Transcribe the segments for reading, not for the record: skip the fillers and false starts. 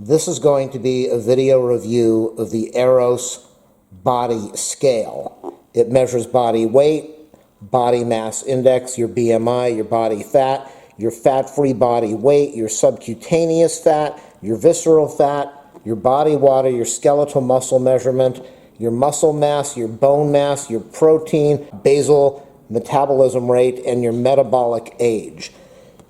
This is going to be a video review of the EROS body scale. It measures body weight, body mass index, your BMI, your body fat, your fat-free body weight, your subcutaneous fat, your visceral fat, your body water, your skeletal muscle measurement, your muscle mass, your bone mass, your protein, basal metabolism rate, and your metabolic age.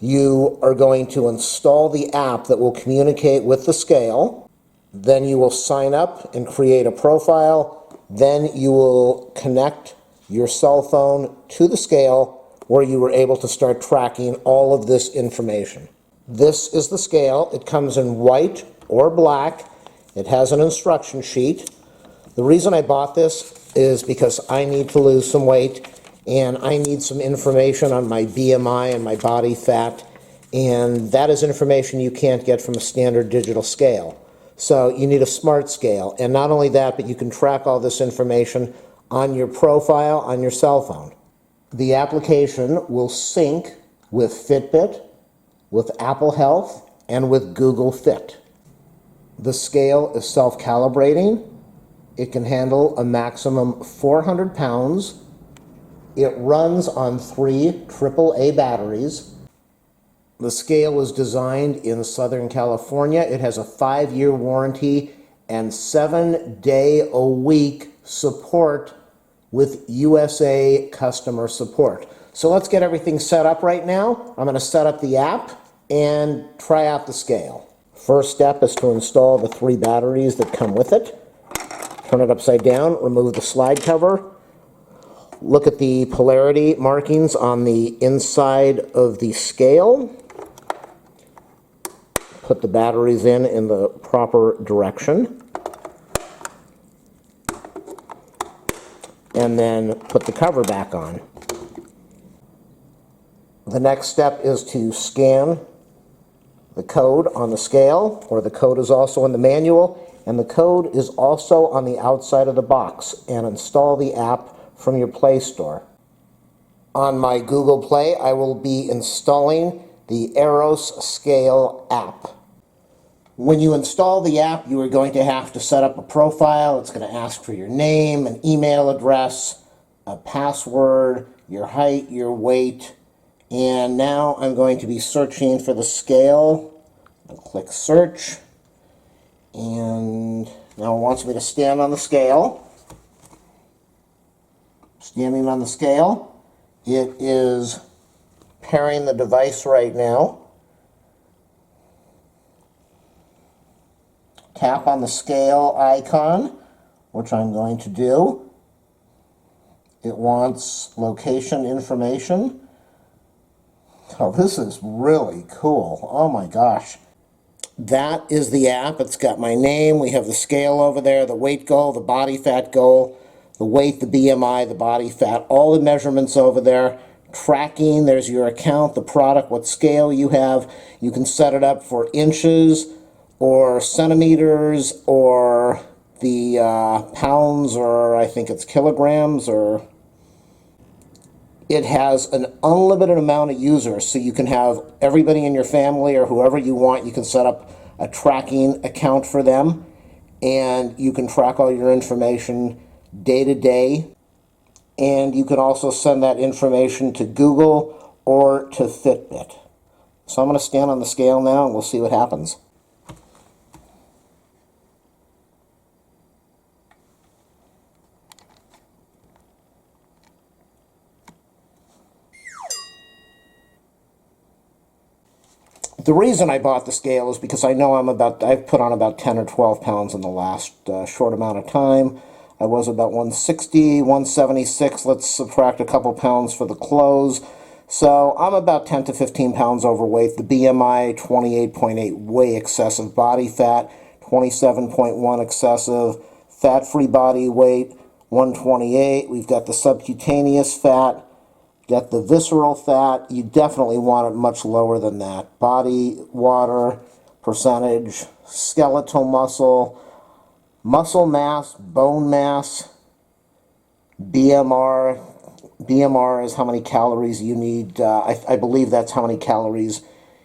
You are going to install the app that will communicate with the scale. Then you will sign up and create a profile. Then you will connect your cell phone to the scale where you were able to start tracking all of this information. This is the scale. It comes in white or black. It has an instruction sheet. The reason I bought this is because I need to lose some weight and I need some information on my BMI and my body fat, and that is information you can't get from a standard digital scale. So you need a smart scale, and not only that, but you can track all this information on your profile on your cell phone. The application will sync with Fitbit, with Apple Health, and with Google Fit. The scale is self-calibrating. It can handle a maximum 400 pounds. It runs on 3 AAA batteries. The scale was designed in Southern California. It has a 5-year warranty and 7-day-a-week support with USA customer support. So let's get everything set up right now. I'm going to set up the app and try out the scale. First step is to install the 3 batteries that come with it. Turn it upside down, remove the slide cover. Look at the polarity markings on the inside of the scale. Put the batteries in the proper direction. And then put the cover back on. The next step is to scan the code on the scale, or the code is also in the manual, and the code is also on the outside of the box, and install the app from your Play Store. On my Google Play, I will be installing the EROS Scale app. When you install the app, you are going to have to set up a profile. It's going to ask for your name, an email address, a password, your height, your weight, and now I'm going to be searching for the scale. I'll click search, and now it wants me to stand on the scale. Standing on the scale, it is pairing the device right now. Tap on the scale icon, which I'm going to do. It wants location information. Oh, this is really cool. Oh my gosh. That is the app. It's got my name. We have the scale over there, the weight goal, the body fat goal, the weight, the BMI, the body fat, all the measurements over there. Tracking, there's your account, the product, what scale you have. You can set it up for inches or centimeters or the pounds, or I think it's kilograms, or it has an unlimited amount of users, so you can have everybody in your family or whoever you want. You can set up a tracking account for them, and you can track all your information day to day, and you can also send that information to Google or to Fitbit. So I'm going to stand on the scale now and we'll see what happens. The reason I bought the scale is because I know I've put on about 10 or 12 pounds in the last short amount of time. I was about 160, 176. Let's subtract a couple pounds for the clothes. So I'm about 10 to 15 pounds overweight. The BMI, 28.8, way excessive. Body fat, 27.1 excessive. Fat-free body weight, 128. We've got the subcutaneous fat. Got the visceral fat. You definitely want it much lower than that. Body water percentage, skeletal muscle, muscle mass, bone mass, BMR. BMR is how many calories you need. I believe that's how many calories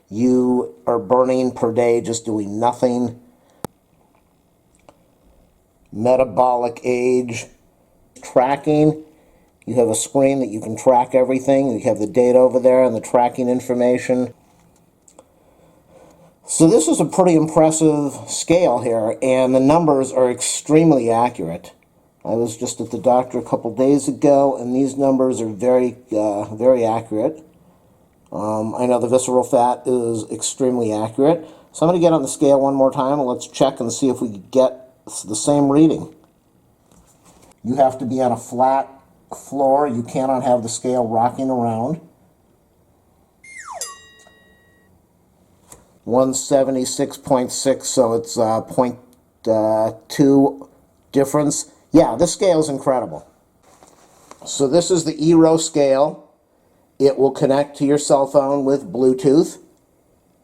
you are burning per day just doing nothing. metabolic age tracking. You have a screen that you can track everything. You have the data over there and the tracking information. So this is a pretty impressive scale here, and the numbers are extremely accurate. I was just at the doctor a couple days ago, and these numbers are very accurate. I know the visceral fat is extremely accurate. So I'm going to get on the scale one more time, and let's check and see if we can get the same reading. You have to be on a flat floor. You cannot have the scale rocking around. 176.6, so it's 0.2 difference. Yeah, this scale is incredible. So this is the EROS scale. It will connect to your cell phone with Bluetooth,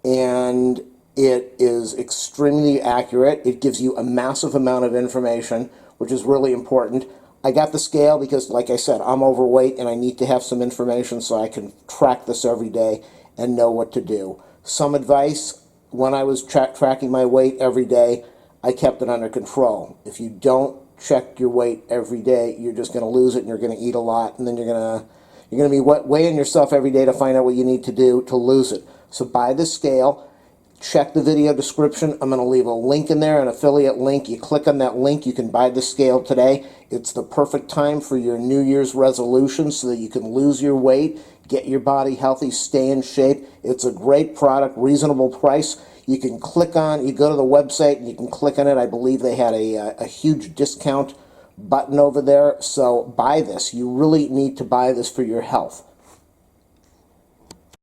and it is extremely accurate. It gives you a massive amount of information, which is really important. I got the scale because, like I said, I'm overweight and I need to have some information so I can track this every day and know what to do. Some advice: when I was tracking my weight every day, I kept it under control. If you don't check your weight every day, you're just going to lose it, and you're going to eat a lot, and then you're going to be weighing yourself every day to find out what you need to do to lose it. So buy this scale. Check the video description. I'm going to leave a link in there, an affiliate link. You click on that link, you can buy this scale today. It's the perfect time for your New Year's resolution so that you can lose your weight, get your body healthy, stay in shape. It's a great product, reasonable price. You can click on, you go to the website and you can click on it. I believe they had a huge discount button over there. So buy this. You really need to buy this for your health.